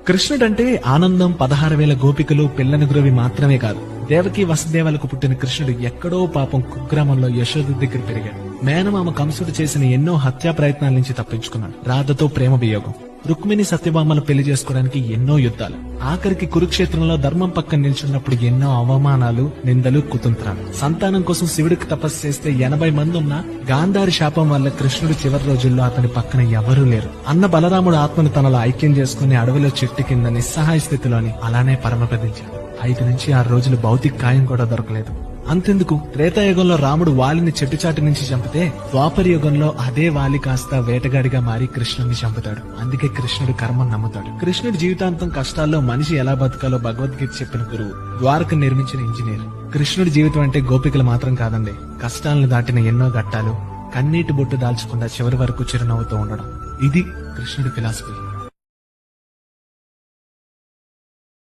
కృష్ణుడంటే ఆనందం, 16,000 గోపికలు, పిల్లని గురవి మాత్రమే కాదు. దేవకి వసుదేవులకు పుట్టిన కృష్ణుడు ఎక్కడో పాపం కుగ్రామంలో యశోద దగ్గర పెరిగాడు. మేనమామ కంసుడు చేసిన ఎన్నో హత్యా ప్రయత్నాల నుంచి తప్పించుకున్నాడు. రాధతో ప్రేమ వియోగం, రుక్మిణి సత్యభామను పెళ్లి చేసుకోవడానికి ఎన్నో యుద్ధాలు, ఆఖరికి కురుక్షేత్రంలో ధర్మం పక్కన నిల్చున్నప్పుడు ఎన్నో అవమానాలు, నిందలు, కుతంత్రాలు. సంతానం కోసం శివుడికి తపస్సు చేస్తే 80 మంది ఉన్నా గాంధారి శాపం వల్ల కృష్ణుడు చివరి రోజుల్లో అతని పక్కన ఎవరూ లేరు. అన్న బలరాముడు ఆత్మను తనలో ఐక్యం చేసుకుని అడవిలో చెట్టు కింద నిస్సహాయ స్థితిలోని అలానే పరమపదించాడు. 5 నుంచి 6 రోజులు భౌతిక కాయం కూడా దొరకలేదు. అంతెందుకు, త్రేతాయుగంలో రాముడు వాలిని చెట్టుచాటు నుంచి చంపితే ద్వాపర యుగంలో అదే వాలి కాస్త వేటగాడిగా మారి కృష్ణుడిని చంపుతాడు. అందుకే కృష్ణుడు కర్మను నమ్ముతాడు. కృష్ణుడి జీవితాంతం కష్టాల్లో మనిషి ఎలా బతకాలో భగవద్గీత చెప్పిన గురువు, ద్వారకను నిర్మించిన ఇంజనీర్. కృష్ణుడి జీవితం అంటే గోపికలు మాత్రం కాదండి, కష్టాలను దాటిన ఎన్నో ఘట్టాలు, కన్నీటి బొట్టు దాల్చకుండా చివరి వరకు చిరునవ్వుతూ ఉండడం. ఇది కృష్ణుడి ఫిలాసఫీ.